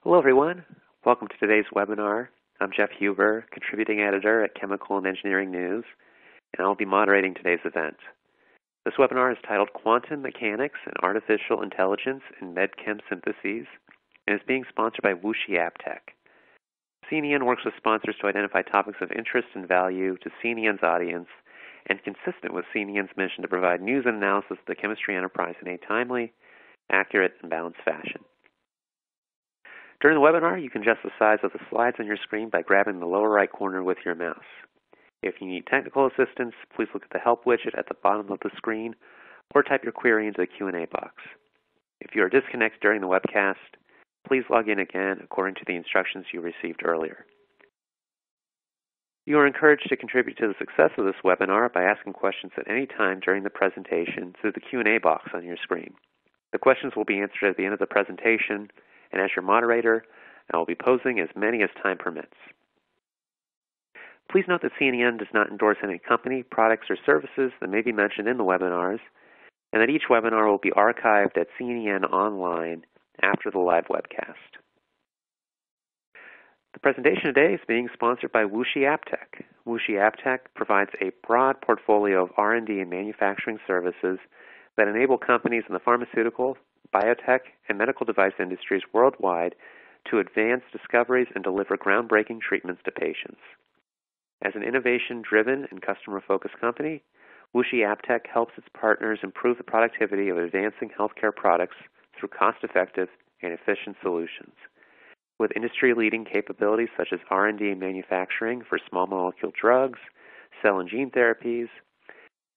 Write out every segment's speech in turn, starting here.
Hello everyone. Welcome to today's webinar. I'm Jeff Huber, contributing editor at Chemical and Engineering News, and I'll be moderating today's event. This webinar is titled Quantum Mechanics and Artificial Intelligence in Med-Chem Syntheses, and is being sponsored by WuXi QM. CNN works with sponsors to identify topics of interest and value to CNN's audience, and consistent with CNN's mission to provide news and analysis of the chemistry enterprise in a timely, accurate, and balanced fashion. During the webinar, you can adjust the size of the slides on your screen by grabbing the lower right corner with your mouse. If you need technical assistance, please look at the Help widget at the bottom of the screen or type your query into the Q&A box. If you are disconnected during the webcast, please log in again according to the instructions you received earlier. You are encouraged to contribute to the success of this webinar by asking questions at any time during the presentation through the Q&A box on your screen. The questions will be answered at the end of the presentation, and as your moderator, I will be posing as many as time permits. Please note that CNN does not endorse any company, products, or services that may be mentioned in the webinars, and that each webinar will be archived at CNN Online after the live webcast. The presentation today is being sponsored by WuXi QM. WuXi QM provides a broad portfolio of R&D and manufacturing services that enable companies in the pharmaceutical, biotech, and medical device industries worldwide to advance discoveries and deliver groundbreaking treatments to patients. As an innovation-driven and customer-focused company, WuXi QM helps its partners improve the productivity of advancing healthcare products through cost-effective and efficient solutions. With industry-leading capabilities such as R&D and manufacturing for small molecule drugs, cell and gene therapies,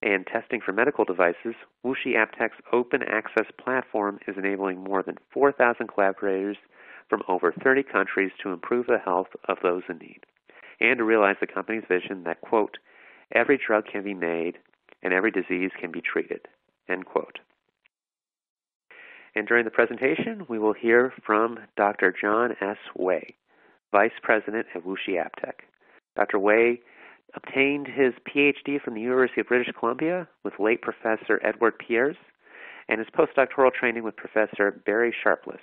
and testing for medical devices, WuXi QM's open access platform is enabling more than 4,000 collaborators from over 30 countries to improve the health of those in need, and to realize the company's vision that, quote, every drug can be made and every disease can be treated, end quote. And during the presentation, we will hear from Dr. John S. Wei, Vice President at WuXi QM. Dr. Wei obtained his PhD from the University of British Columbia with late Professor Edward Piers and his postdoctoral training with Professor Barry Sharpless.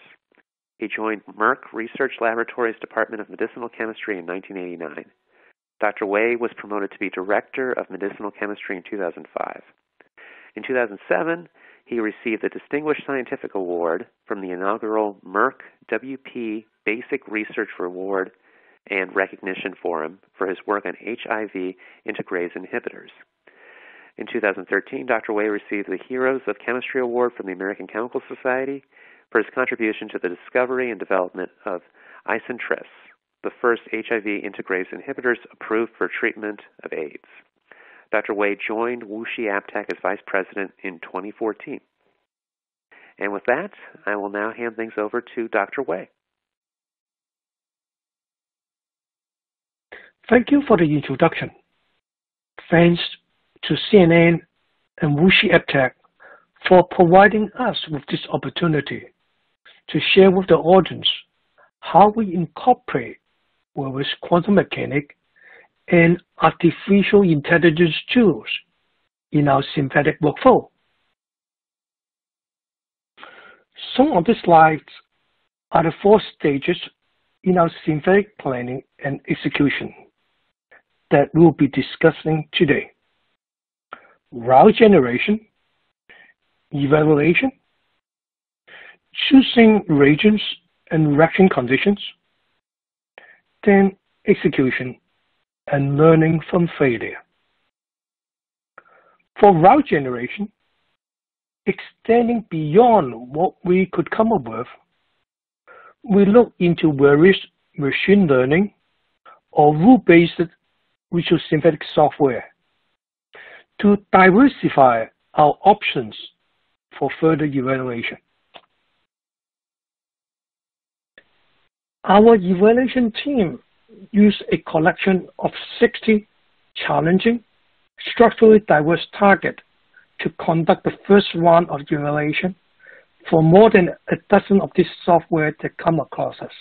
He joined Merck Research Laboratories Department of Medicinal Chemistry in 1989. Dr. Wei was promoted to be Director of Medicinal Chemistry in 2005. In 2007, he received the Distinguished Scientific Award from the inaugural Merck WP Basic Research Reward and Recognition Forum for his work on HIV integrase inhibitors. In 2013, Dr. Wei received the Heroes of Chemistry Award from the American Chemical Society for his contribution to the discovery and development of Isintris, the first HIV integrase inhibitors approved for treatment of AIDS. Dr. Wei joined WuXi QM as Vice President in 2014. And with that, I will now hand things over to Dr. Wei. Thank you for the introduction. Thanks to CNN and WuXi QM for providing us with this opportunity to share with the audience how we incorporate various quantum mechanics and artificial intelligence tools in our synthetic workflow. Some of the slides are the 4 stages in our synthetic planning and execution that we'll be discussing today: route generation, evaluation, choosing reagents and reaction conditions, then execution, and learning from failure. For route generation, extending beyond what we could come up with, we look into various machine learning or rule-based visual synthetic software to diversify our options for further evaluation. Our evaluation team used a collection of 60 challenging, structurally diverse targets to conduct the first round of evaluation for more than a dozen of this software that come across us.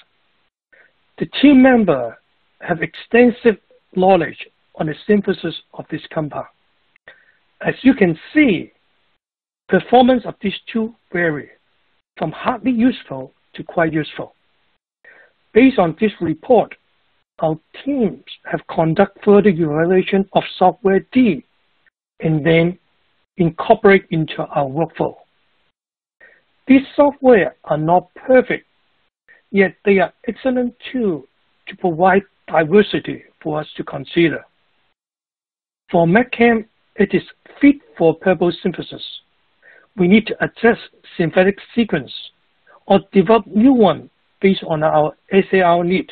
The team members have extensive knowledge on the synthesis of this compound. As you can see, performance of these two vary from hardly useful to quite useful. Based on this report, our teams have conducted further evaluation of software D and then incorporate into our workflow. These software are not perfect, yet they are excellent tools to provide diversity for us to consider. For MedChem, it is fit for purpose synthesis. We need to adjust synthetic sequence or develop new one based on our SAR need.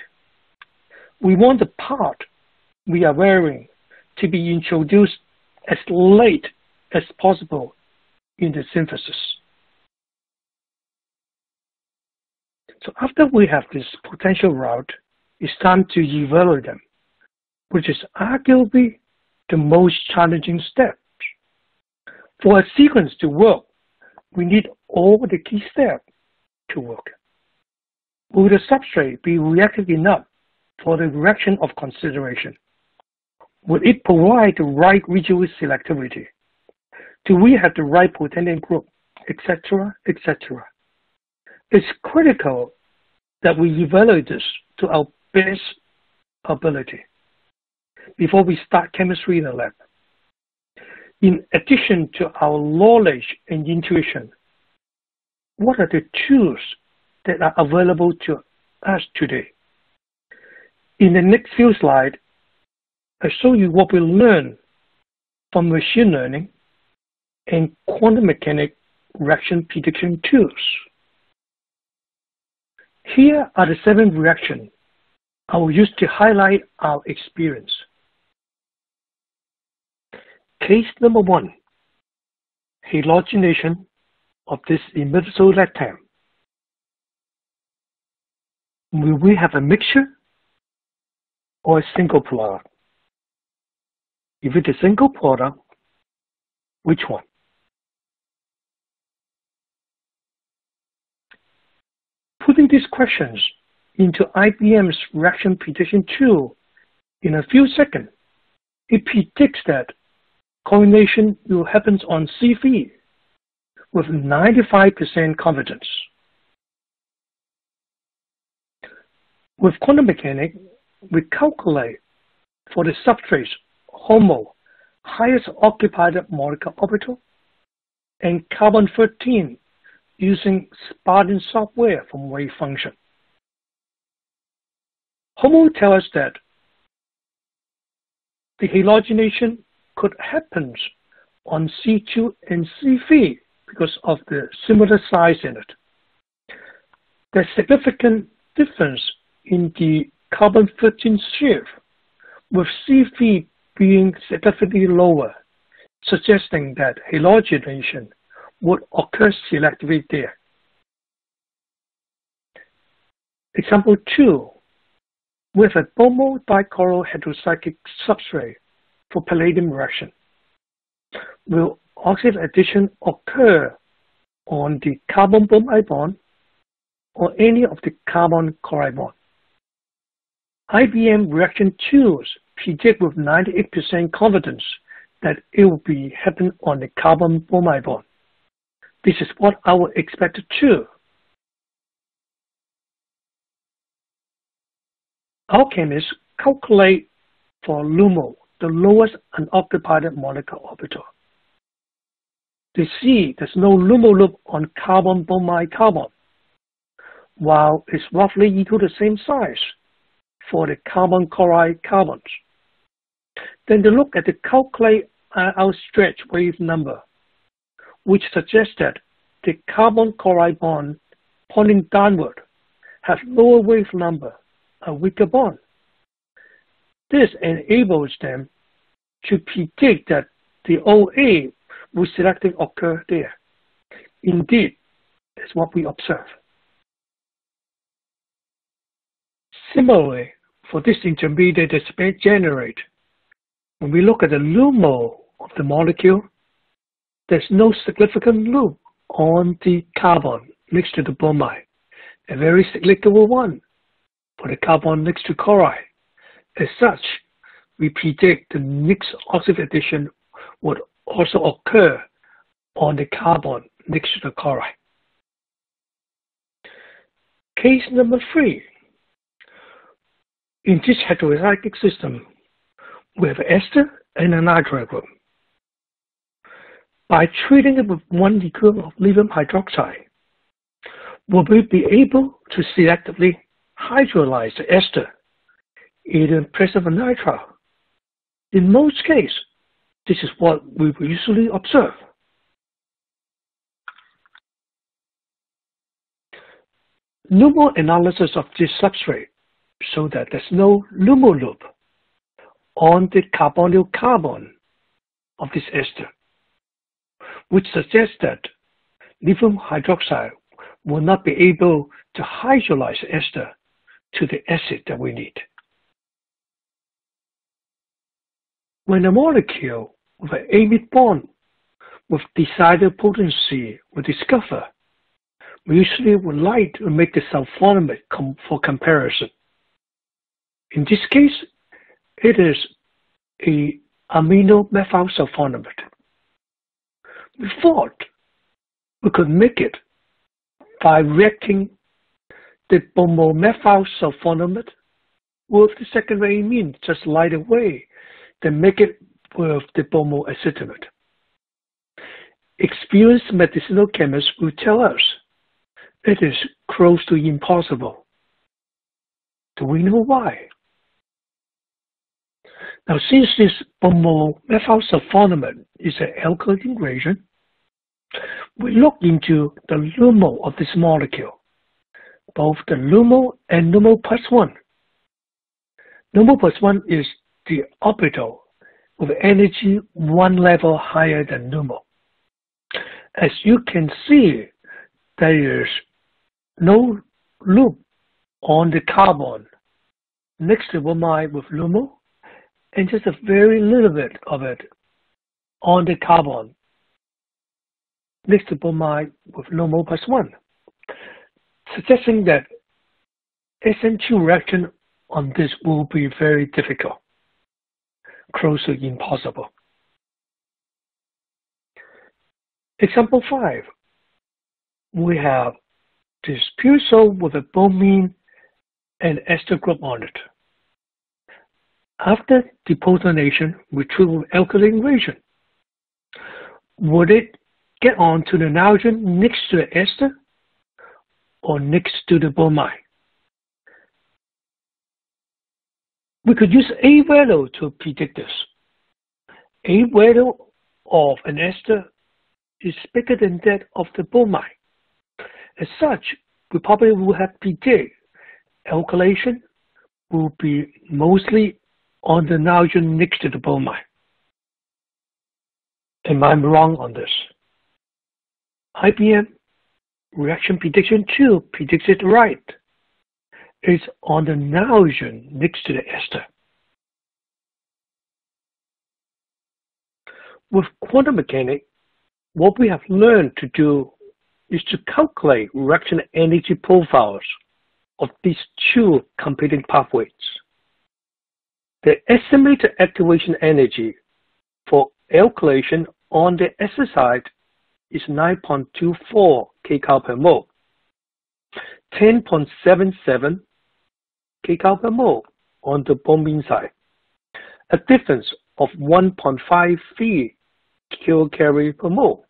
We want the part we are wearing to be introduced as late as possible in the synthesis. So after we have this potential route, it's time to evaluate them, which is arguably the most challenging step. For a sequence to work, we need all the key steps to work. Will the substrate be reactive enough for the reaction of consideration? Will it provide the right regio-selectivity? Do we have the right potential group, etc., etc.? It's critical that we evaluate this to our best ability before we start chemistry in the lab. In addition to our knowledge and intuition, what are the tools that are available to us today? In the next few slides, I show you what we learn from machine learning and quantum mechanics reaction prediction tools. Here are the 7 reactions I will use to highlight our experience. Case number 1, halogenation of this imidazole lactam. Will we have a mixture or a single product? If it's a single product, which one? Putting these questions into IBM's reaction prediction tool in a few seconds, it predicts that coordination will happen on CV with 95% confidence. With quantum mechanics, we calculate for the substrates HOMO, highest occupied molecular orbital, and carbon-13 using Spartan software from wave function. HOMO tells us that the halogenation could happen on C2 and C3 because of the similar size in it. There's significant difference in the carbon-13 shift, with C3 being significantly lower, suggesting that halogenation would occur selectively there. Example 2, with a bromo dichloral heterocyclic substrate for palladium reaction, will oxidative addition occur on the carbon bromide bond or any of the carbon chloride bond? IBM reaction tools predict with 98% confidence that it will be happen on the carbon bromide bond. This is what I would expect too. Our chemists calculate for LUMO, the lowest unoccupied molecular orbital. They see there's no LUMO loop on carbon bromide carbon, while it's roughly equal to the same size for the carbon chloride carbons. Then they look at the calculate outstretched wave number, which suggests that the carbon chloride bond pointing downward have lower wave number, a weaker bond. This enables them to predict that the OA will selectively occur there. Indeed, that's what we observe. Similarly, for this intermediate that's generated, when we look at the LUMO of the molecule, there's no significant loop on the carbon next to the bromide, a very significant one for the carbon next to chloride. As such, we predict the next oxidative addition would also occur on the carbon next to the chloride. Case number 3, In this heterozygotic system, we have ester and a nitrile group. By treating it with 1 liquid of lithium hydroxide, will we be able to selectively hydrolyze the ester, either in place of a nitrile? In most cases, this is what we will usually observe. LUMO analysis of this substrate show that there's no LUMO loop on the carbonyl carbon of this ester, which suggests that lithium hydroxide will not be able to hydrolyze ester to the acid that we need. When a molecule with an amide bond with desired potency will discover, we usually would like to make the sulfonyl for comparison. In this case, it is a amino methyl sulfonamide. We thought we could make it by reacting the bromomethyl sulfonamide with the secondary amine just right away, then make it with the bromoacetamide. Experienced medicinal chemists will tell us it is close to impossible. Do we know why? Now, since this bromomethyl sulfonamide is an alkylating reagent, we look into the LUMO of this molecule, both the LUMO and LUMO plus 1. LUMO plus 1 is the orbital with energy 1 level higher than LUMO. As you can see, there is no loop on the carbon next to bromide with LUMO, and just a very little bit of it on the carbon next to bromide with LUMO plus 1, suggesting that SN2 reaction on this will be very difficult, close to impossible. Example 5. We have this pure salt with a bromine and ester group on it. After deprotonation, we treat with alkylating reagent. Would it get on to the nitrogen next to the ester or next to the bromide? We could use A value to predict this. A value of an ester is bigger than that of the bromide. As such, we probably will have predict alkylation will be mostly on the nitrogen next to the bromide. Am I wrong on this? IBM Reaction Prediction 2 predicts it right. It's on the nitrogen next to the ester. With quantum mechanics, what we have learned to do is to calculate reaction energy profiles of these two competing pathways. The estimated activation energy for alkylation on the ester side is 9.24 kcal per mole, 10.77 kcal per mole on the bromine side, a difference of 1.53 kilocalorie per mole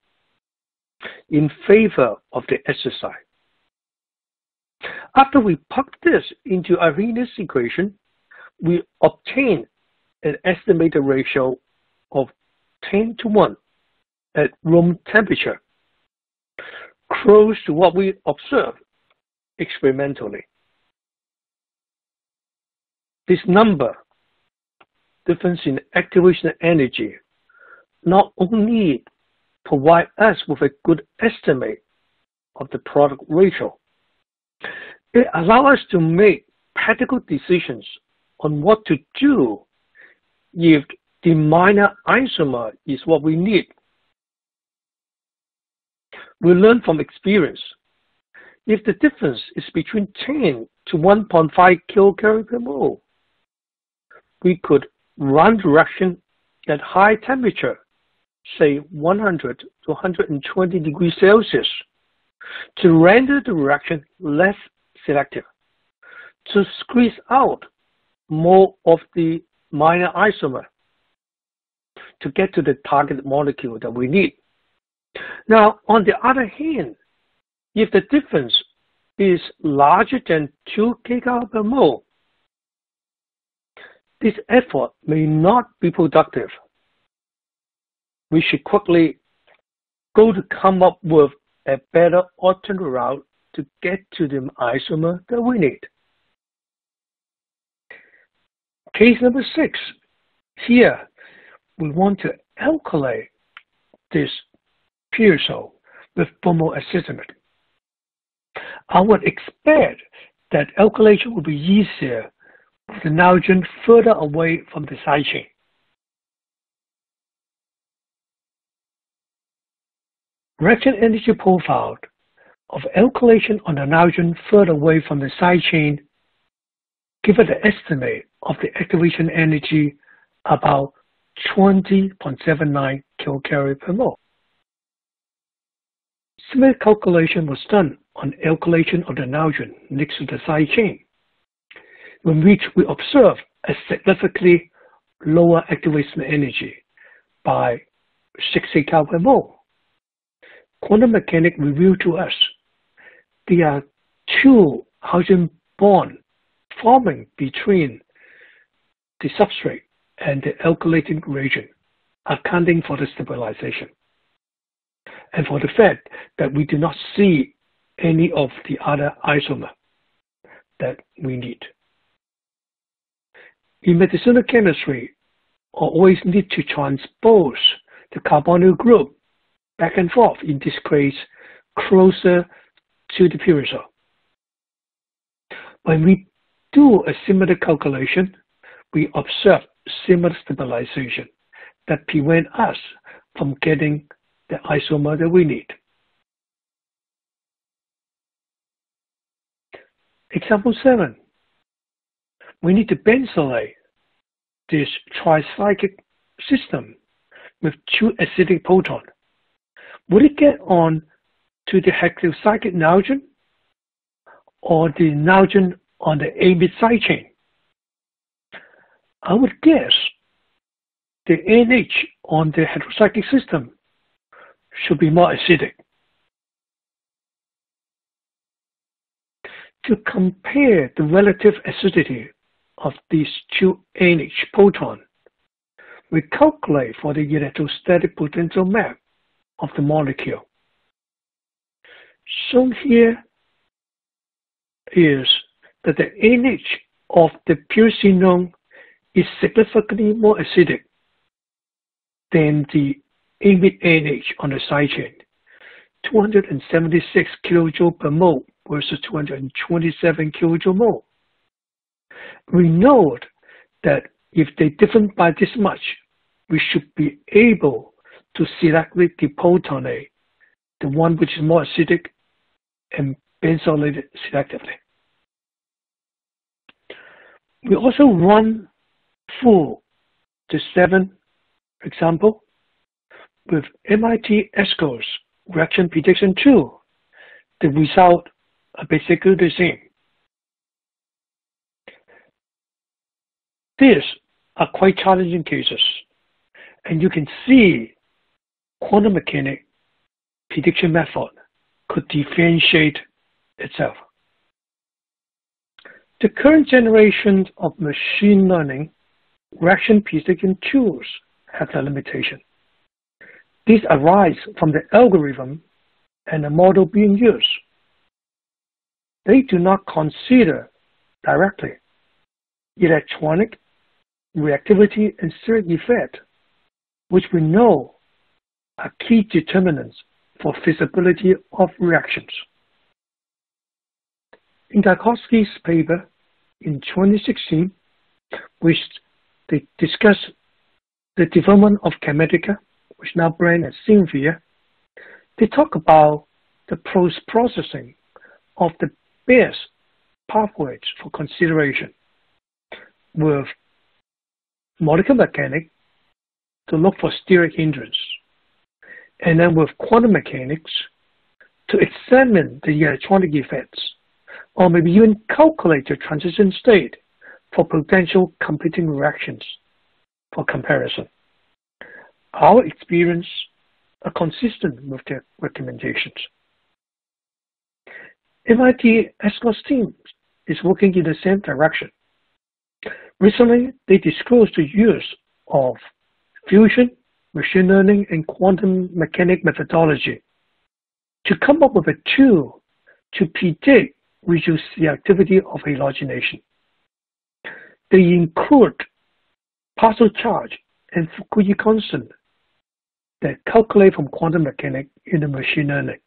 in favor of the ester side. After we plug this into Arrhenius equation, we obtain an estimated ratio of 10:1 at room temperature, close to what we observe experimentally. This number, difference in activation energy, not only provide us with a good estimate of the product ratio, it allows us to make practical decisions on what to do if the minor isomer is what we need. We learn from experience. If the difference is between 10 to 1.5 kilocalorie per mole, we could run the reaction at high temperature, say 100 to 120 degrees Celsius, to render the reaction less selective, to squeeze out more of the minor isomer to get to the target molecule that we need. Now, on the other hand, if the difference is larger than 2 kcal per mole, this effort may not be productive. We should quickly go to come up with a better alternate route to get to the isomer that we need. Case number 6. Here, we want to alkylate this pyrrole with bromoacetylate. I would expect that alkylation will be easier with the nitrogen further away from the side chain. Reaction energy profile of alkylation on the nitrogen further away from the side chain give it an estimate of the activation energy about 20.79 kilocalorie per mole. Similar calculation was done on alkylation of the nitrogen next to the side chain, in which we observe a significantly lower activation energy by 60 cal per mole. Quantum mechanics revealed to us there are 2 hydrogen bonds forming between the substrate and the alkylating reagent, accounting for the stabilization, and for the fact that we do not see any of the other isomer that we need. In medicinal chemistry, we always need to transpose the carbonyl group back and forth, in this case, closer to the pyrrole. When we do a similar calculation, we observe similar stabilization that prevent us from getting the isomer that we need. Example 7. We need to benzylate this tricyclic system with 2 acidic protons. Will it get on to the heterocyclic nitrogen or the nitrogen on the amide side chain? I would guess the NH on the heterocyclic system should be more acidic. To compare the relative acidity of these 2 NH protons, we calculate for the electrostatic potential map of the molecule. Shown here is that the NH of the pyroxenone is significantly more acidic than the amide NH on the side chain, 276 kJ per mole versus 227 kJ mole. We note that if they differ by this much, we should be able to selectively deprotonate the one which is more acidic and benzylate it selectively. We also run through the 7th example with MIT ESCO's reaction prediction tool. The results are basically the same. These are quite challenging cases, and you can see quantum mechanics prediction method could differentiate itself. The current generation of machine learning reaction prediction tools have a limitation. These arise from the algorithm and the model being used. They do not consider directly electronic reactivity and steric effect, which we know are key determinants for feasibility of reactions. In Garkowski's paper in 2016, which they discuss the development of Chemitica, which now brand as Syntheses, they talk about the post-processing of the best pathways for consideration with molecular mechanics to look for steric hindrance, and then with quantum mechanics to examine the electronic effects, or maybe even calculate the transition state for potential competing reactions for comparison. Our experience are consistent with their recommendations. MIT ESCOS team is working in the same direction. Recently, they disclosed the use of fusion, machine learning, and quantum mechanics methodology to come up with a tool to predict regio-selectivity of halogenation. They include partial charge and Fukui constant that calculate from quantum mechanics in the machine learning.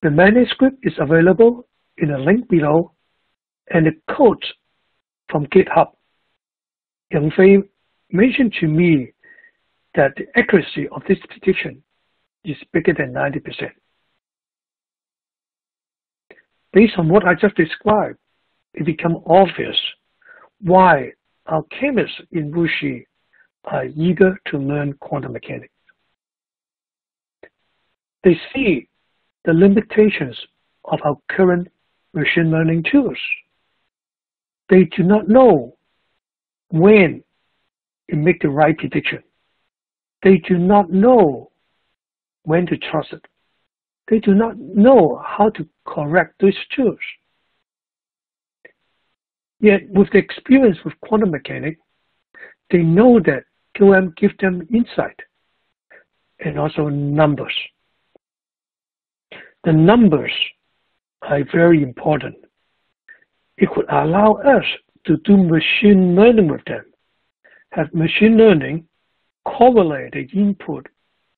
The manuscript is available in a link below, and the quote from GitHub. Yang Fei mentioned to me that the accuracy of this prediction is bigger than 90%. Based on what I just described, it becomes obvious why our chemists in WuXi are eager to learn quantum mechanics. They see the limitations of our current machine learning tools. They do not know when to make the right prediction. They do not know when to trust it. They do not know how to correct those tools. Yet, with the experience with quantum mechanics, they know that QM gives them insight and also numbers. The numbers are very important. It could allow us to do machine learning with them, have machine learning correlate the input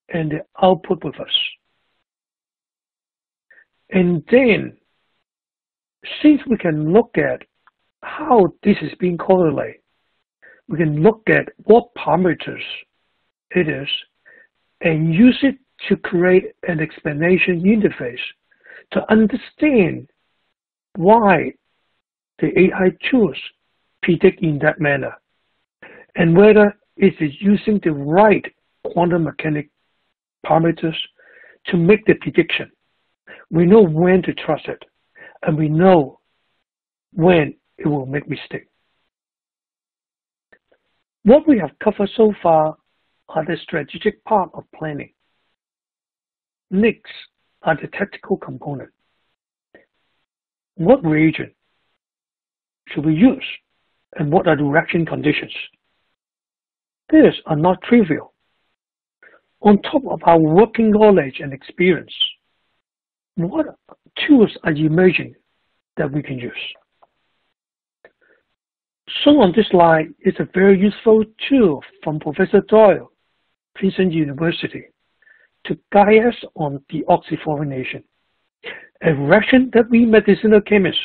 and the output with us. And then, since we can look at how this is being correlated, we can look at what parameters it is and use it to create an explanation interface to understand why the AI tools predict in that manner and whether it is using the right quantum mechanics parameters to make the prediction. We know when to trust it, and we know when it will make mistakes. What we have covered so far are the strategic part of planning. Next are the tactical component. What reagent should we use, and what are the reaction conditions? These are not trivial. On top of our working knowledge and experience, what tools are emerging that we can use? Shown on this slide is a very useful tool from Professor Doyle, Princeton University, to guide us on deoxyfluorination, a reaction that we medicinal chemists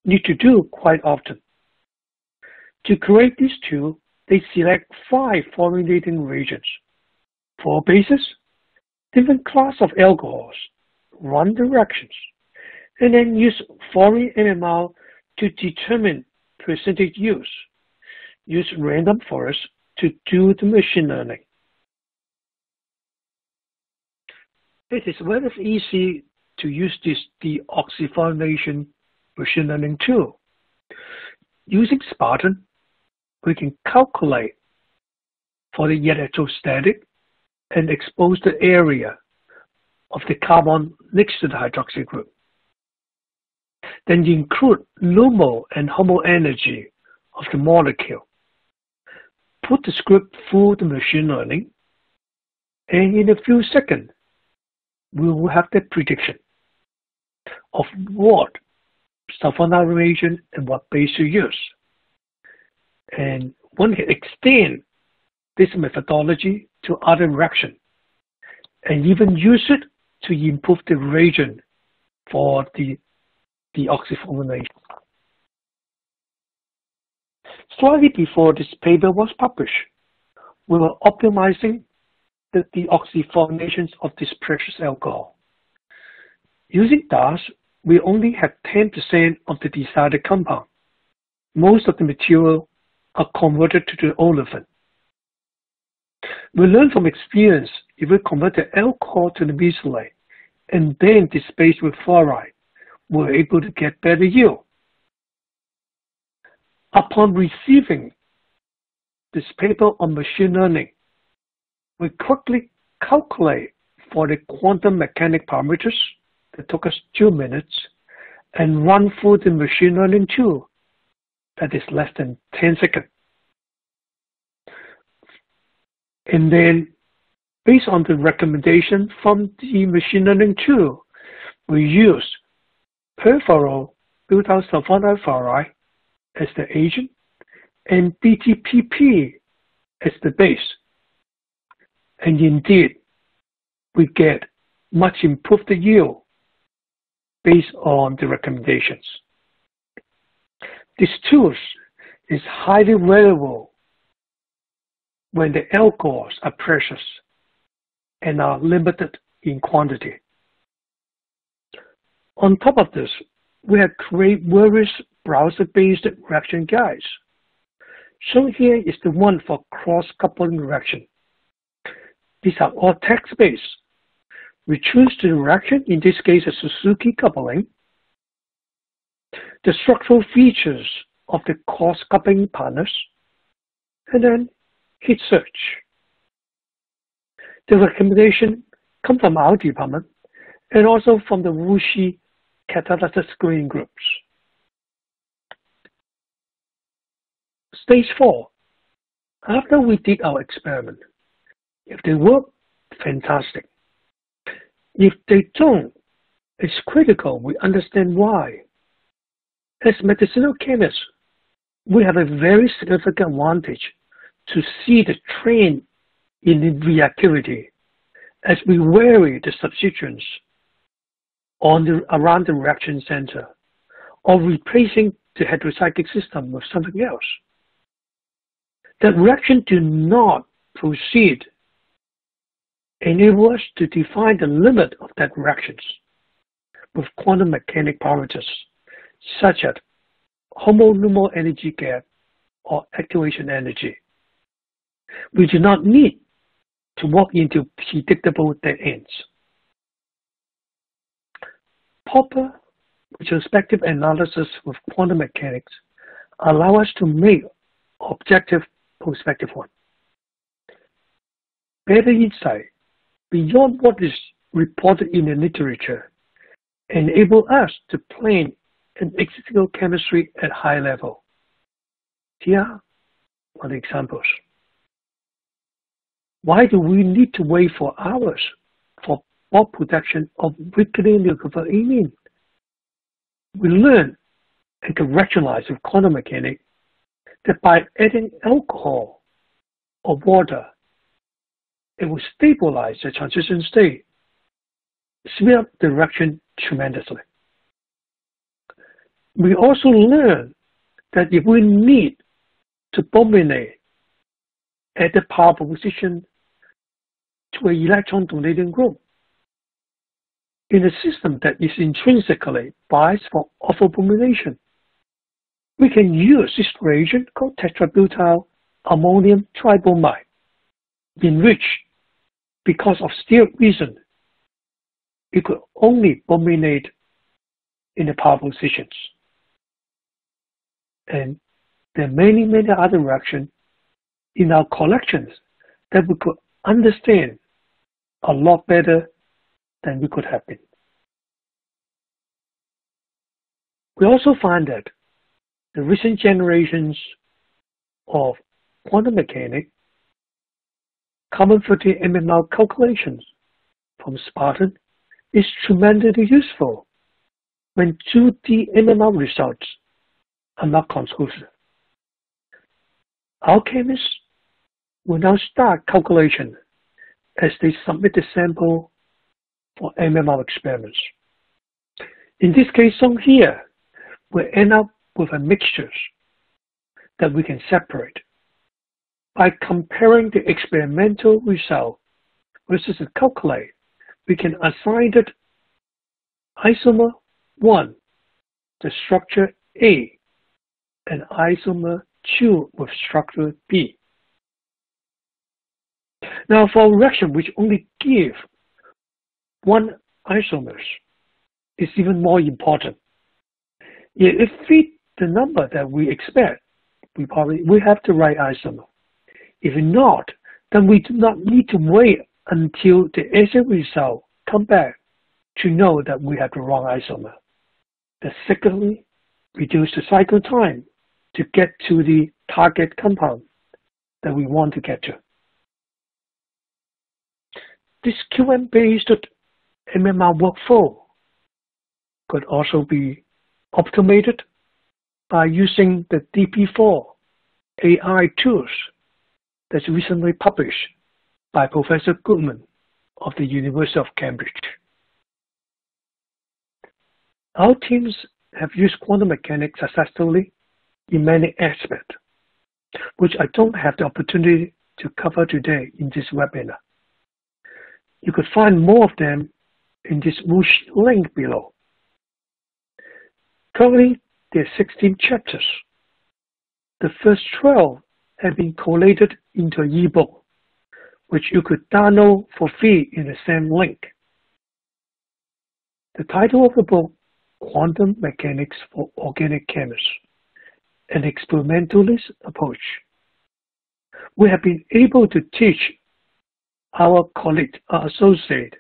need to do quite often. To create this tool, they select 5 fluorinating reagents, 4 bases, different class of alcohols, run the reactions, and then use fluorine NMR to determine percentage use. Use random forest to do the machine learning. It is very easy to use this deoxyfluorination machine learning tool. Using Spartan, we can calculate for the electrostatic and expose the area of the carbon next to the hydroxy group. Then include LUMO and HOMO energy of the molecule. Put the script through the machine learning, and in a few seconds, we will have the prediction of what sulfonyl reagent and what base to use. And one can extend this methodology to other reactions and even use it to improve the reagent for the deoxyfluorination. Slightly before this paper was published, we were optimizing the deoxyfluorinations of this precious alcohol. Using DAS, we only have 10% of the desired compound. Most of the material are converted to the olefin. We learn from experience if we convert the alcohol to the mesylate and then displace with fluoride, we're able to get better yield. Upon receiving this paper on machine learning, we quickly calculate for the quantum mechanic parameters that took us 2 minutes and run through the machine learning tool that is less than 10 seconds. And then, based on the recommendation from the machine learning tool, we use peripheral butyl sulfonyl fluoride as the agent and BTPP as the base. And indeed, we get much improved yield based on the recommendations. This tool is highly valuable when the alcohols are precious and are limited in quantity. On top of this, we have created various browser-based reaction guides. Shown here is the one for cross-coupling reaction. These are all text-based. We choose the reaction, in this case a Suzuki coupling, the structural features of the cross-coupling partners, and then hit search. The recommendation comes from our department and also from the WuXi catalysis screening groups. Stage 4. After we did our experiment, if they work, fantastic. If they don't, it's critical we understand why. As medicinal chemists, we have a very significant advantage to see the trend in the reactivity as we vary the substituents around the reaction center or replacing the heterocyclic system with something else. That reaction do not proceed enable us to define the limit of that reactions with quantum mechanic parameters such as homonumerical energy gap or activation energy. We do not need to walk into predictable dead ends. Proper retrospective analysis with quantum mechanics allow us to make objective prospective one. Better insight beyond what is reported in the literature enable us to plan an statistical chemistry at high level. Here are the examples. Why do we need to wait for hours for bulk production of weakly nucleophile amine? We learn and can rationalize with quantum mechanics that by adding alcohol or water, it will stabilize the transition state, speed up the reaction tremendously. We also learn that if we need to bombinate at the power position to an electron donating group in a system that is intrinsically biased for auto-bombination, we can use this reagent called tetrabutyl ammonium tribromide, enriched because of steric reason. It could only bombinate in the power positions. And there are many, many other reactions in our collections that we could understand a lot better than we could have been. We also find that the recent generations of quantum mechanics, common 13 MMR calculations from Spartan is tremendously useful when 2D MMR results are not conclusive. Our chemists will now start calculation as they submit the sample for MMR experiments. In this case shown here, we end up with a mixture that we can separate. By comparing the experimental result versus the calculate, we can assign it isomer 1, the structure A, and isomer 2 with structure B. Now for a reaction which only give one isomers, is even more important. If it fits the number that we expect, we have the right isomer. If not, then we do not need to wait until the assay result come back to know that we have the wrong isomer. That significantly reduce the cycle time to get to the target compound that we want to get to. This QM-based MMR workflow could also be automated by using the DP4 AI tools that's recently published by Professor Goodman of the University of Cambridge. Our teams have used quantum mechanics successfully in many aspects, which I don't have the opportunity to cover today in this webinar. You could find more of them in this WuXi link below. Currently, there are 16 chapters. The first 12 have been collated into an ebook, which you could download for free in the same link. The title of the book, Quantum Mechanics for Organic Chemists, an Experimentalist Approach. We have been able to teach our colleagues or associates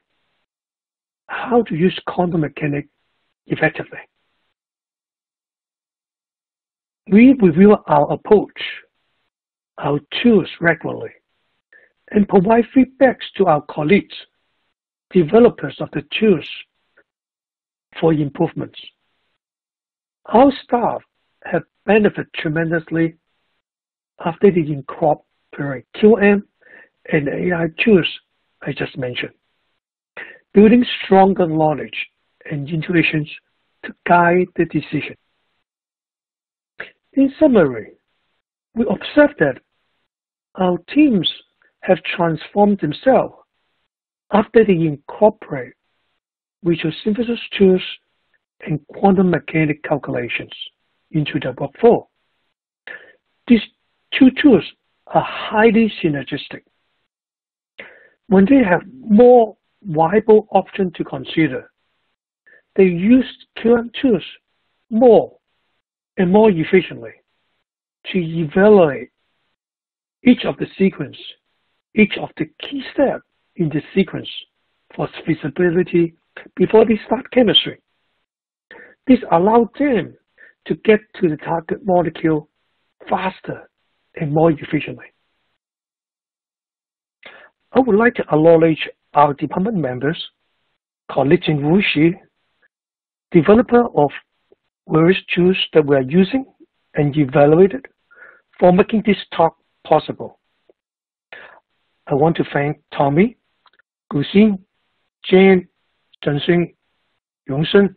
how to use quantum mechanics effectively. We review our approach, our tools regularly, and provide feedbacks to our colleagues, developers of the tools, for improvements. Our staff have benefited tremendously after they incorporate QM and AI tools I just mentioned, building stronger knowledge and intuitions to guide the decision. In summary, we observe that our teams have transformed themselves after they incorporate Regio-synthesis tools and quantum mechanics calculations into the workflow. These two tools are highly synergistic. When they have more viable options to consider, they use QM tools more and more efficiently to evaluate each of the sequence, each of the key steps in the sequence for feasibility before they start chemistry. This allows them to get to the target molecule faster and more efficiently. I would like to acknowledge our department members, colleagues in WuXi, developer of various tools that we are using and evaluated for making this talk possible. I want to thank Tommy, Guxin, Jane, Zhenxing, Yongsheng,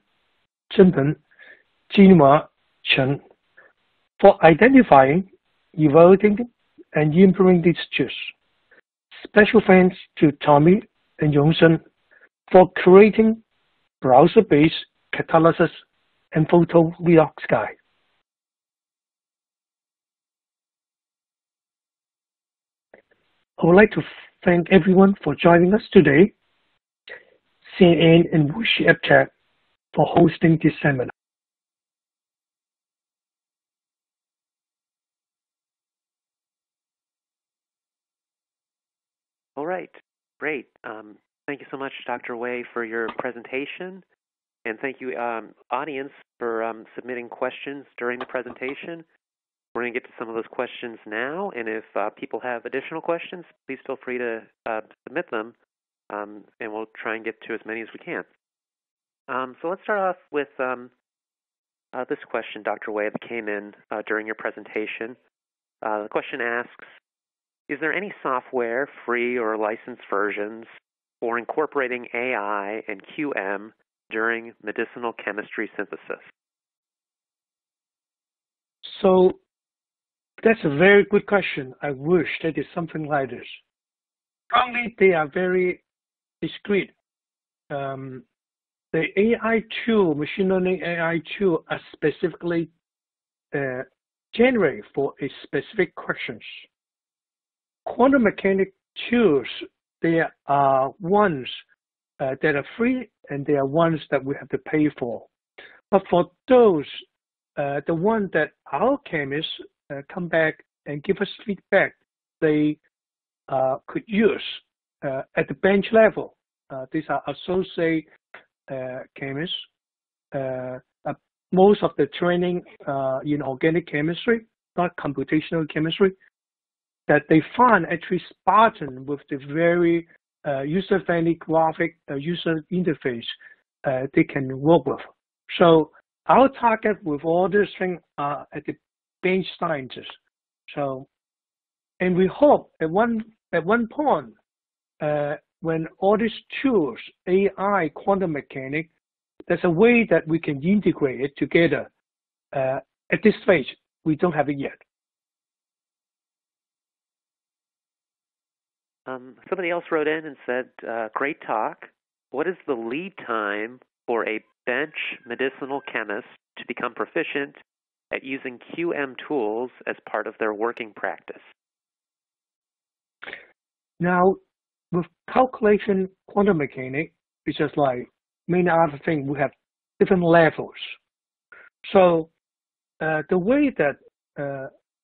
Zhenpeng, Jinhua, Chen for identifying, evaluating, and implementing these tools. Special thanks to Tommy and Yongsheng for creating browser-based catalysis and photo redox guide. I would like to thank everyone for joining us today, CNN and WuXi AppTech for hosting this seminar. All right, great. Thank you so much, Dr. Wei, for your presentation. And thank you, audience, for submitting questions during the presentation. We're going to get to some of those questions now. And if people have additional questions, please feel free to submit them, and we'll try and get to as many as we can. So let's start off with this question, Dr. Wei, that came in during your presentation. The question asks, is there any software, free or licensed versions, for incorporating AI and QM during medicinal chemistry synthesis? So that's a very good question. I wish there is something like this. Currently, they are very discrete. The AI tool, machine learning AI tool, are specifically generated for a specific questions. Quantum mechanics tools, there are ones that are free and there are ones that we have to pay for. But for those, the one that our chemists come back and give us feedback they could use at the bench level. These are associate chemists. Most of the training in organic chemistry, not computational chemistry, that they find actually Spartan with the very user-friendly graphic user interface they can work with. So our target with all these things are at the bench scientists. So, and we hope at one point when all these tools, AI, quantum mechanics, there's a way that we can integrate it together. At this stage, we don't have it yet. Somebody else wrote in and said, great talk. What is the lead time for a bench medicinal chemist to become proficient at using QM tools as part of their working practice? Now, with calculation quantum mechanics, it's just like many other things, we have different levels. So the way that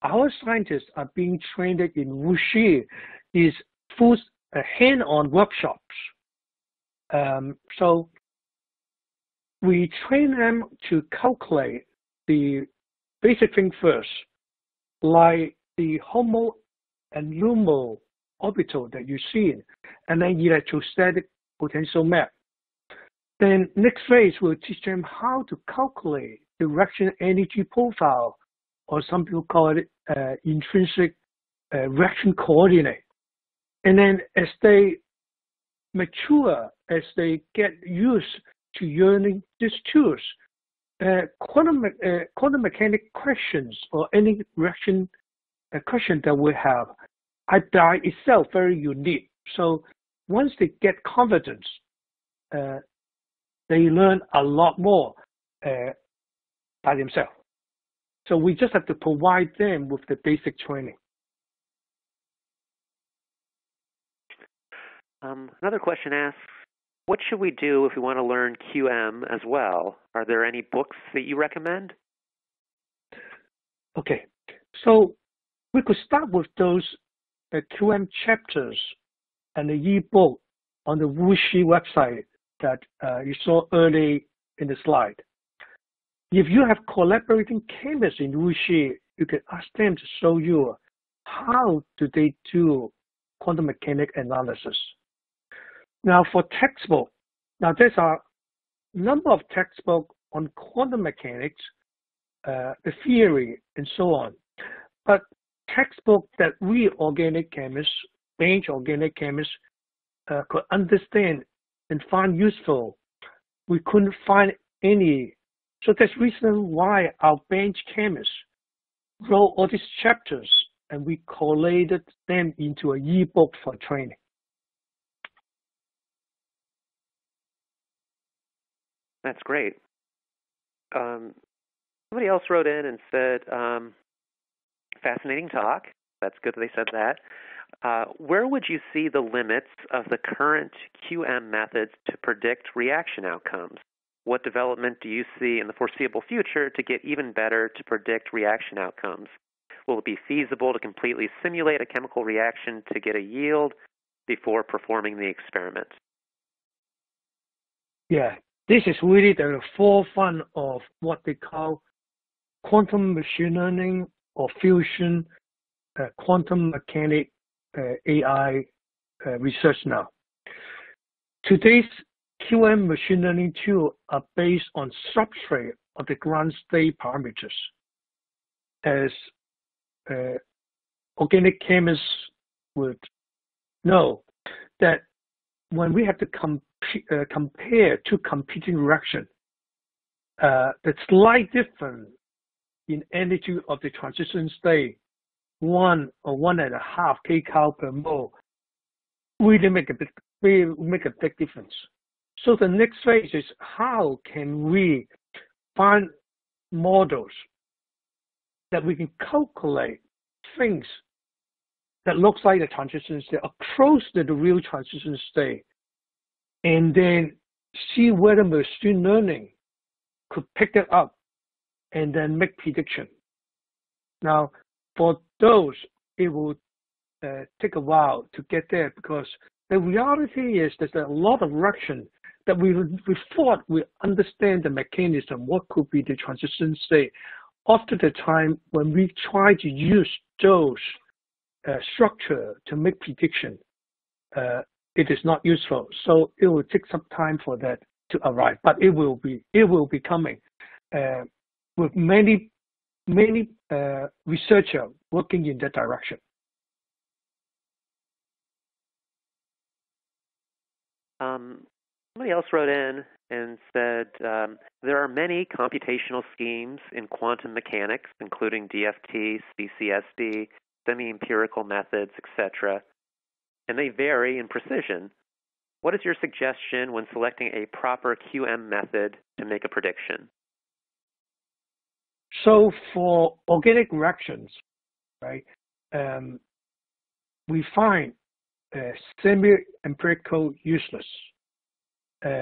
our scientists are being trained in WuXi is through hand-on workshops. So we train them to calculate the basic thing first, like the HOMO and LUMO orbital that you see, and then electrostatic potential map. Then next phase will teach them how to calculate the reaction energy profile, or some people call it intrinsic reaction coordinate. And then as they mature, as they get used to learning these tools, quantum mechanic questions or any reaction question that we have are by itself very unique. So once they get confidence, they learn a lot more by themselves. So we just have to provide them with the basic training. Another question asks, what should we do if we want to learn QM as well? Are there any books that you recommend? Okay, so we could start with those QM chapters and the ebook on the WuXi website that you saw early in the slide. If you have collaborating chemists in WuXi, you can ask them to show you how do they do quantum mechanics analysis. Now for textbook, now there's a number of textbooks on quantum mechanics, the theory and so on. But textbook that we organic chemists, bench organic chemists could understand and find useful, we couldn't find any. So that's the reason why our bench chemists wrote all these chapters and we collated them into an ebook for training. That's great. Somebody else wrote in and said, fascinating talk. That's good that they said that. Where would you see the limits of the current QM methods to predict reaction outcomes? What development do you see in the foreseeable future to get even better to predict reaction outcomes? Will it be feasible to completely simulate a chemical reaction to get a yield before performing the experiment? Yeah, this is really the forefront of what they call quantum machine learning or fusion quantum mechanic AI research now. Today's QM machine learning tools are based on substrate of the ground state parameters. As organic chemists would know that when we have to compare two competing reactions, the slight difference in energy of the transition state, 1 or 1.5 kcal per mole, really make a big difference. So the next phase is how can we find models that we can calculate things that looks like the transition state or close to the real transition state, and then see whether machine learning could pick it up and then make prediction. Now, for those, it will take a while to get there, because the reality is there's a lot of reaction that we thought we understand the mechanism, what could be the transition state. After the time when we try to use those structure to make prediction, it is not useful. So it will take some time for that to arrive, but it will be coming with many researchers working in that direction. Somebody else wrote in and said there are many computational schemes in quantum mechanics, including DFT, CCSD, semi-empirical methods, etc., and they vary in precision. What is your suggestion when selecting a proper QM method to make a prediction? So for organic reactions, right, we find semi-empirical useless,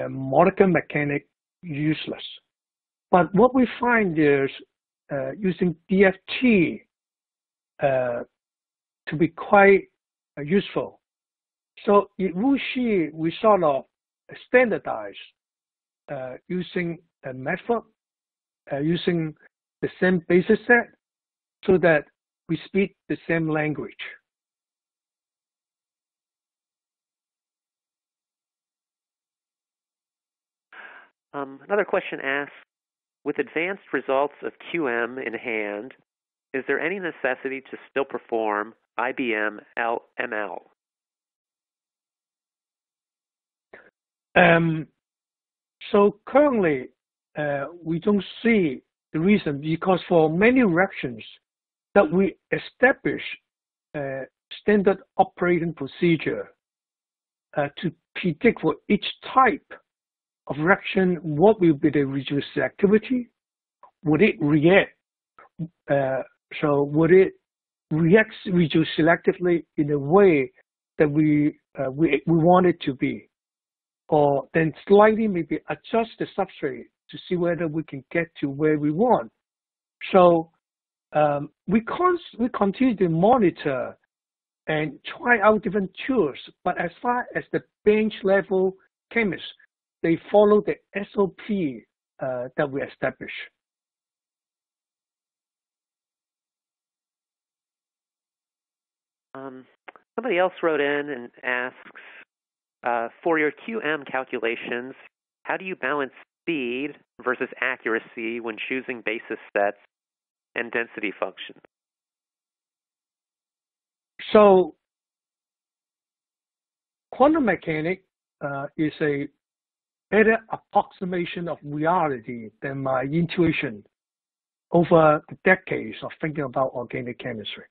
molecular mechanics useless. But what we find is using DFT to be quite useful. So in WuXi, we sort of standardize using a method, using the same basis set, so that we speak the same language. Another question asks, with advanced results of QM in hand, is there any necessity to still perform IBM ML? So currently, we don't see the reason, because for many reactions that we establish a standard operating procedure to predict for each type of reaction what will be the regio-selectivity. Would it react? So would it react regio-selectively in a way that we want it to be, or then slightly maybe adjust the substrate to see whether we can get to where we want. So we continue to monitor and try out different tools, but as far as the bench level chemists, they follow the SOP that we establish. Somebody else wrote in and asks, for your QM calculations, how do you balance speed versus accuracy when choosing basis sets and density functions? So quantum mechanics is a better approximation of reality than my intuition over the decades of thinking about organic chemistry.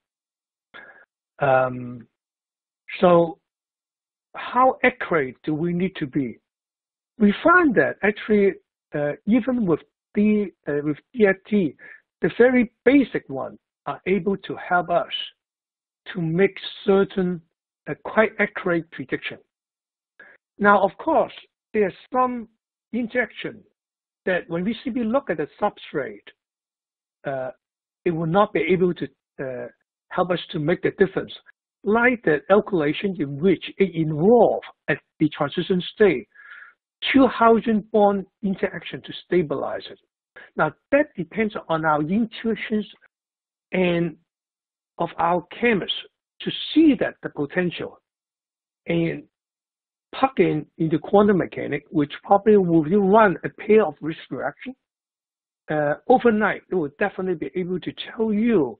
So how accurate do we need to be? We find that actually, even with DFT, the very basic ones are able to help us to make certain quite accurate prediction. Now, of course, there's some interaction that when we simply look at the substrate, it will not be able to help us to make the difference, like the alkylation in which it involves at the transition state two hydrogen bond interaction to stabilize it. Now that depends on our intuitions and of our chemists to see that the potential and plug in into quantum mechanics, which probably will run a pair of risk reaction. Overnight, it will definitely be able to tell you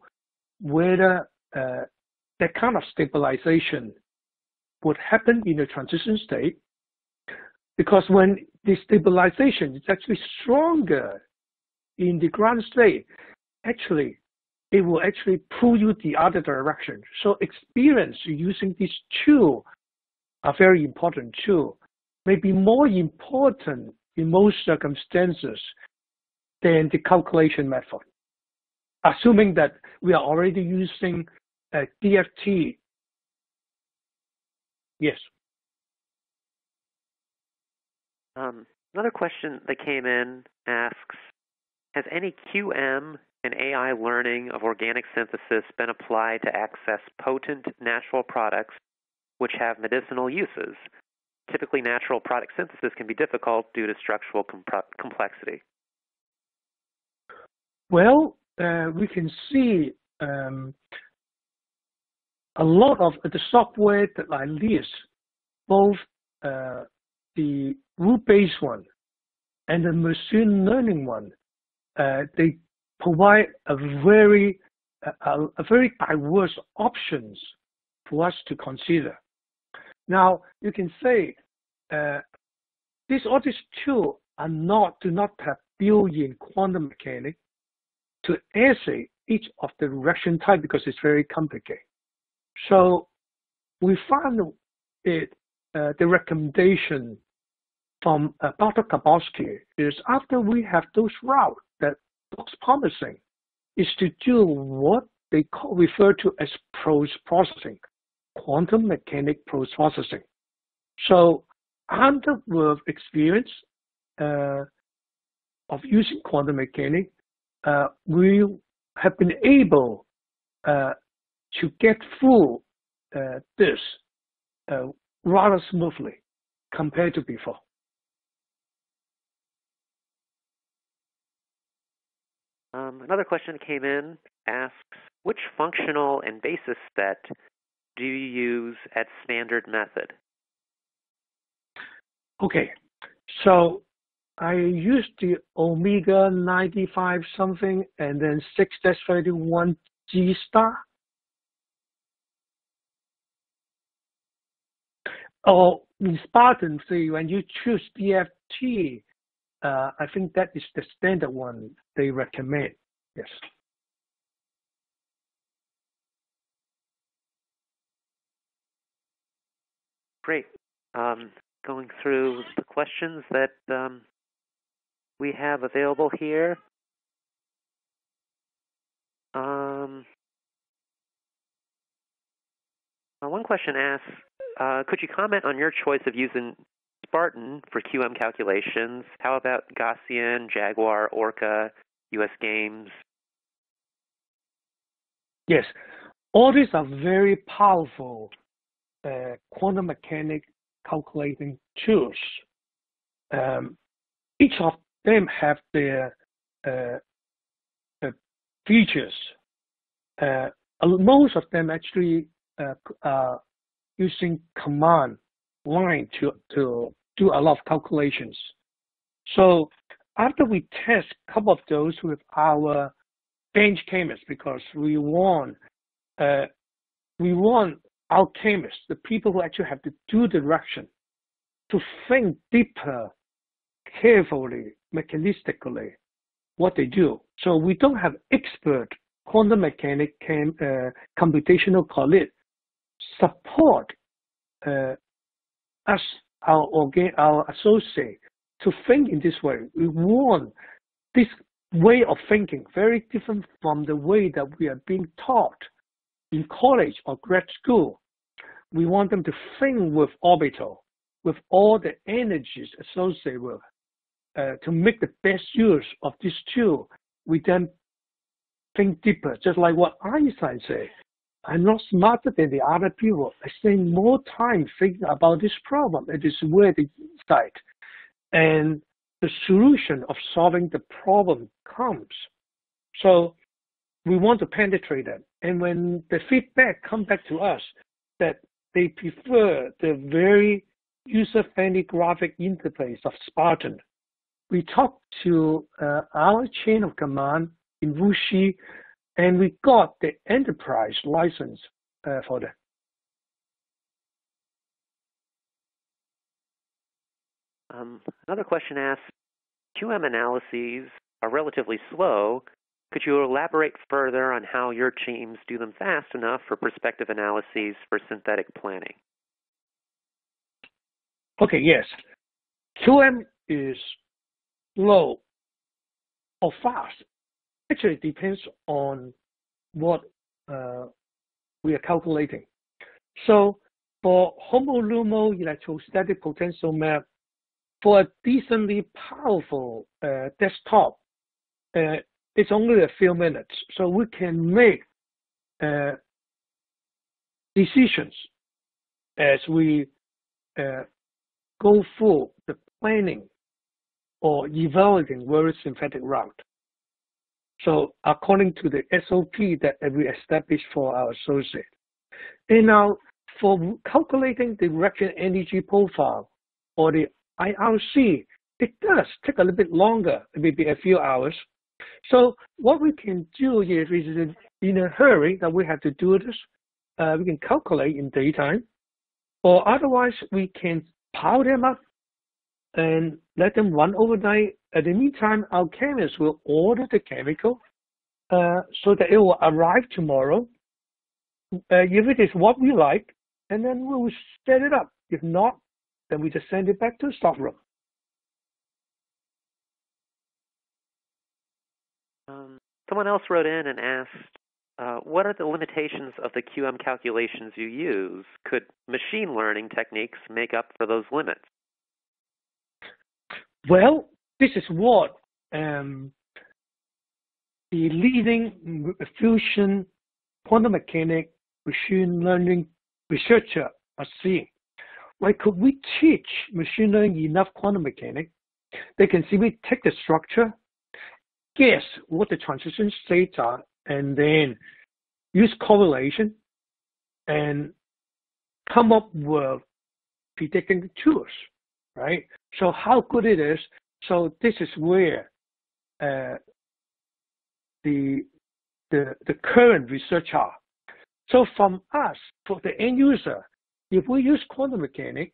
whether that kind of stabilization would happen in the transition state. Because when the stabilization is actually stronger in the ground state, actually, it will actually pull you the other direction. So experience using these two are very important too. Maybe more important in most circumstances than the calculation method. Assuming that we are already using DFT. Yes. Another question that came in asks, has any QM and AI learning of organic synthesis been applied to access potent natural products which have medicinal uses? Typically, natural product synthesis can be difficult due to structural complexity. Well, we can see a lot of the software that I list, both the rule-based one and the machine learning one, they provide a very diverse options for us to consider. Now, you can say all these tools do not have built-in quantum mechanics to assay each of the reaction type because it's very complicated. So we found it, the recommendation from Dr. Kabowski is after we have those routes that looks promising, is to do what they refer to as post-processing, quantum mechanic post-processing. So under with experience of using quantum mechanics, we have been able to get through this rather smoothly compared to before. Another question came in, asks, which functional and basis set do you use at standard method? Okay, so I use the omega 95 something and then 6-31 G star. Or in Spartan, say when you choose DFT, I think that is the standard one they recommend. Yes. Great. Going through the questions that we have available here. One question asks, could you comment on your choice of using Spartan for QM calculations? How about Gaussian, Jaguar, Orca, US Games? Yes, all these are very powerful quantum mechanics calculating tools. Each of them have their features. Most of them actually are using command line to do a lot of calculations. So after we test a couple of those with our bench chemists, because we want our chemists, the people who actually have to do the reaction, to think deeper, carefully, mechanistically, what they do. So we don't have expert quantum mechanic computational colleagues support us, our associate, to think in this way. We want this way of thinking very different from the way that we are being taught in college or grad school. We want them to think with orbital, with all the energies associated with, to make the best use of this tool. We then think deeper, just like what Einstein said. I'm not smarter than the other people. I spend more time thinking about this problem. It is where the insight and the solution of solving the problem comes. So we want to penetrate that. And when the feedback comes back to us that they prefer the very user-friendly graphic interface of Spartan, we talked to our chain of command in WuXi, and we got the enterprise license for that. Another question asks, QM analyses are relatively slow. Could you elaborate further on how your teams do them fast enough for prospective analyses for synthetic planning? Okay, yes. QM is slow or fast. Actually, it depends on what we are calculating. So for homolumo electrostatic potential map, for a decently powerful desktop, it's only a few minutes. So we can make decisions as we go through the planning or evaluating various synthetic route. So according to the SOP that we established for our associate. And now for calculating the reaction energy profile or the IRC, it does take a little bit longer, maybe a few hours. So what we can do is in a hurry that we have to do this, we can calculate in daytime, or otherwise we can power them up and let them run overnight. At the meantime, our chemists will order the chemical so that it will arrive tomorrow. If it is what we like, and then we will set it up. If not, then we just send it back to the stockroom. Someone else wrote in and asked, what are the limitations of the QM calculations you use? Could machine learning techniques make up for those limits? Well, this is what the leading fusion quantum mechanics machine learning researchers are seeing. Like, could we teach machine learning enough quantum mechanics? They can simply take the structure, guess what the transition states are, and then use correlation and come up with predicting tools, right? So how good it is. So this is where the current research are. So from us, for the end user, if we use quantum mechanics,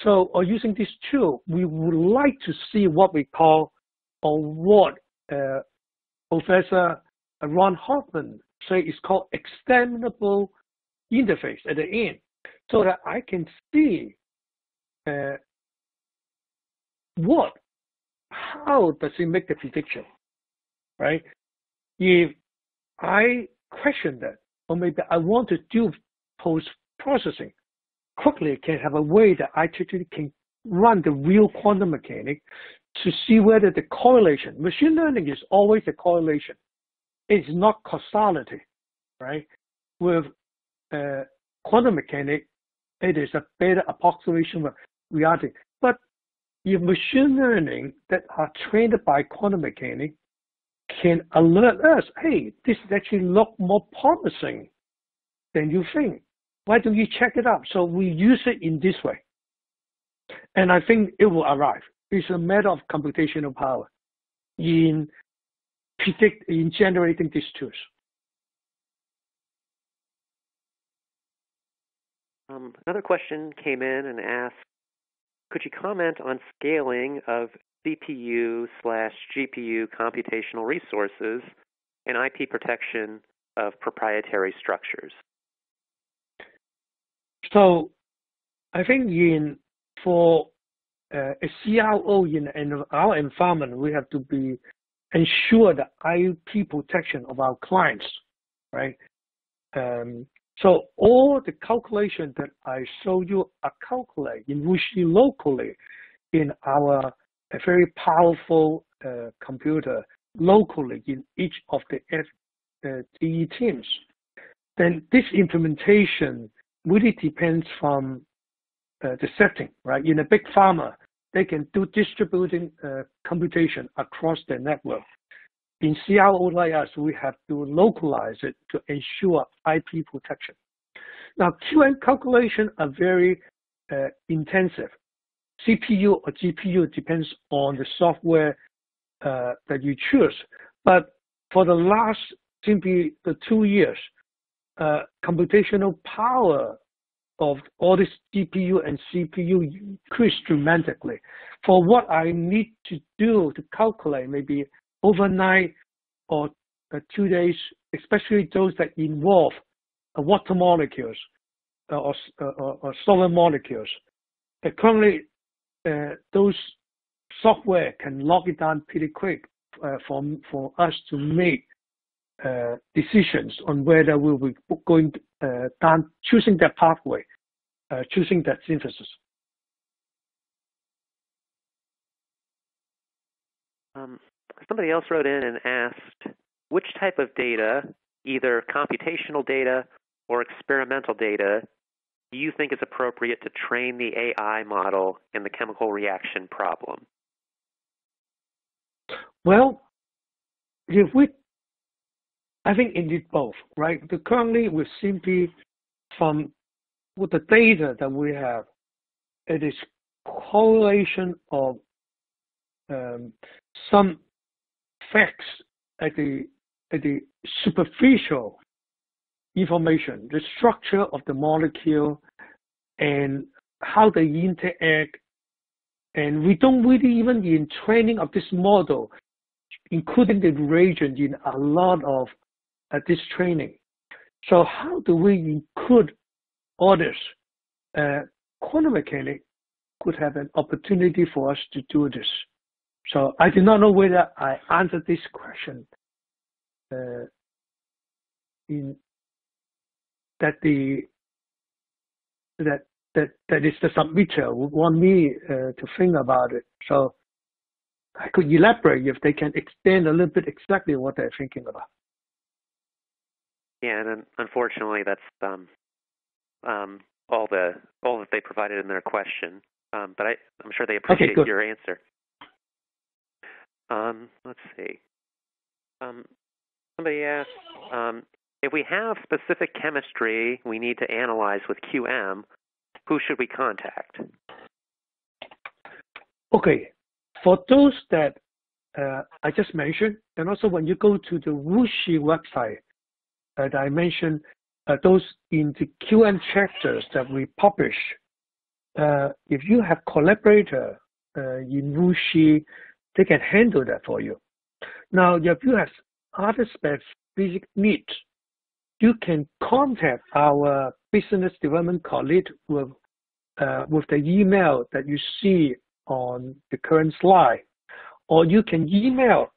so or using this tool, we would like to see what we call, or what Professor Ron Hoffman say is called extendable interface at the end, so that I can see how does it make the prediction, right? If I question that, or maybe I want to do post-processing, quickly can have a way that I actually can run the real quantum mechanics to see whether the correlation, machine learning is always a correlation. It's not causality, right? With quantum mechanics, it is a better approximation of reality. But if machine learning that are trained by quantum mechanics can alert us, hey, this actually look more promising than you think. Why don't you check it out? So we use it in this way. And I think it will arrive. It's a matter of computational power in generating these tools. Another question came in and asked, could you comment on scaling of CPU/GPU computational resources and IP protection of proprietary structures? So I think for a CRO in our environment, we have to ensure the IP protection of our clients, right? So all the calculation that I showed you are calculated in WuXi locally in our very powerful computer locally in each of the FTE teams. Then this implementation really depends from the setting, right? In a big pharma, they can do distributing computation across the network. In CRO like us, we have to localize it to ensure IP protection. Now, QM calculation are very intensive. CPU or GPU depends on the software that you choose. But for the last simply the 2 years, computational power of all this GPU and CPU increased dramatically. For what I need to do to calculate, maybe overnight or 2 days, especially those that involve water molecules or solid molecules. Currently, those software can lock it down pretty quick for us to make decisions on whether we will be going down, choosing that pathway, choosing that synthesis. somebody else wrote in and asked which type of data, either computational data or experimental data, do you think is appropriate to train the AI model in the chemical reaction problem? Well, I think indeed both, right? Currently, we simply, from with the data that we have, it is correlation of some facts at the superficial information, the structure of the molecule and how they interact. And we don't really even in training of this model, including the reagent in a lot of this training. So how do we include all this? Quantum mechanics could have an opportunity for us to do this. So I do not know whether I answered this question in that that is the submitter would want me to think about it. So I could elaborate if they can extend a little bit exactly what they're thinking about. Yeah, and unfortunately, that's all that they provided in their question. But I'm sure they appreciate your answer. Let's see. Somebody asked, if we have specific chemistry we need to analyze with QM, who should we contact? Okay, for those that I just mentioned, and also when you go to the WuXi website that I mentioned, those in the QM chapters that we publish, if you have collaborator in WuXi, they can handle that for you. Now, if you have other specific needs, you can contact our business development colleague with the email that you see on the current slide, or you can email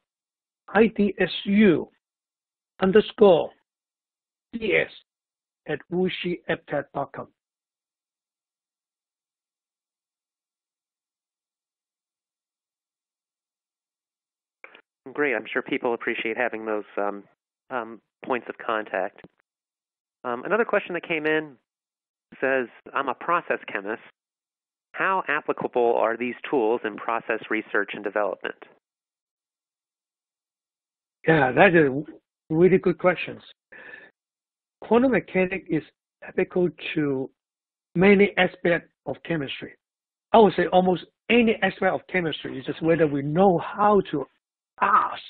idsu_ds@wuxiaptech.com. Great. I'm sure people appreciate having those points of contact. Another question that came in says, I'm a process chemist. How applicable are these tools in process research and development? Yeah, that is really good questions. Quantum mechanics is applicable to many aspects of chemistry. I would say almost any aspect of chemistry. It's just whether we know how to ask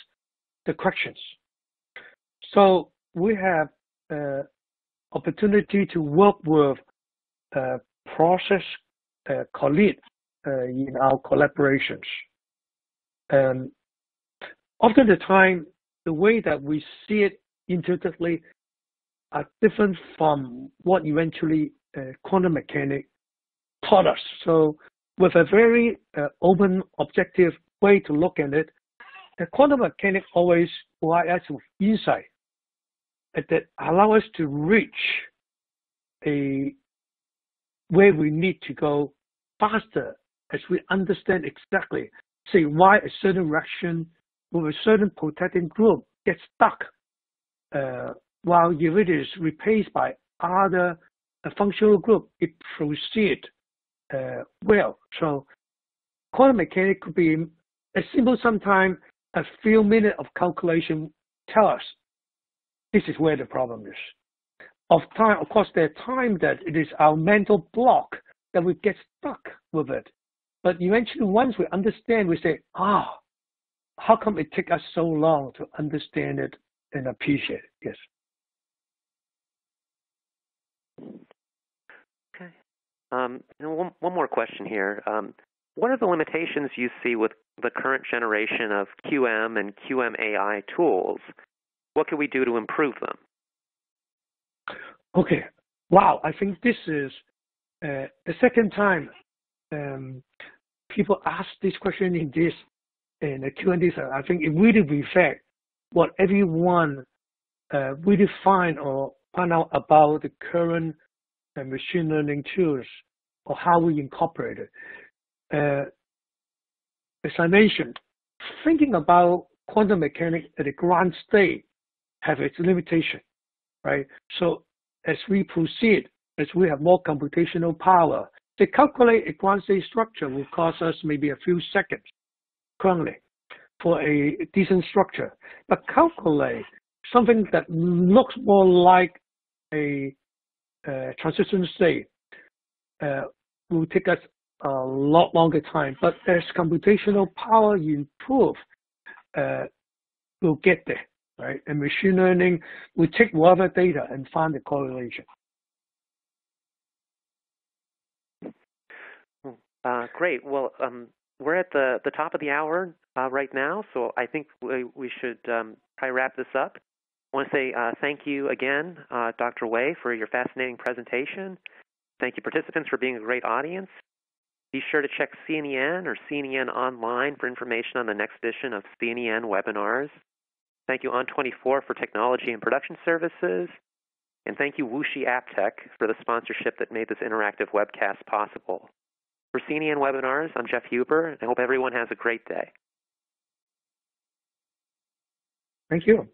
the questions. So we have opportunity to work with process colleagues in our collaborations. And often the time, the way that we see it intuitively are different from what eventually quantum mechanics taught us. So with a very open, objective way to look at it, the quantum mechanics always provide us with insight that allow us to reach where we need to go faster as we understand exactly, say, why a certain reaction with a certain protecting group gets stuck, while if it is replaced by other functional group, it proceeds well. So quantum mechanics could be as simple sometimes a few minutes of calculation tell us this is where the problem is. Of course, there are times that it is our mental block that we get stuck with it. But eventually, once we understand, we say, how come it takes us so long to understand it and appreciate it? Yes. Okay. And one more question here. What are the limitations you see with the current generation of QM and QM AI tools? What can we do to improve them? Okay. Wow. I think this is the second time people ask this question in the Q&A. I think it really reflects what everyone really find out about the current machine learning tools or how we incorporate it. As I mentioned, thinking about quantum mechanics at the ground state have its limitation, right? So as we proceed, as we have more computational power, to calculate a ground state structure will cost us maybe a few seconds currently for a decent structure. But calculate something that looks more like a transition state will take us a lot longer time. But as computational power improves, we'll get there, right? And machine learning will take whatever data and find the correlation. Great. Well, we're at the top of the hour right now, so I think we should probably wrap this up. I want to say thank you again, Dr. Wei, for your fascinating presentation. Thank you, participants, for being a great audience. Be sure to check CNN or CNN Online for information on the next edition of CNN webinars. Thank you, On24, for technology and production services. And thank you, WuXi AppTech, for the sponsorship that made this interactive webcast possible. For CNN webinars, I'm Jeff Huber, and I hope everyone has a great day. Thank you.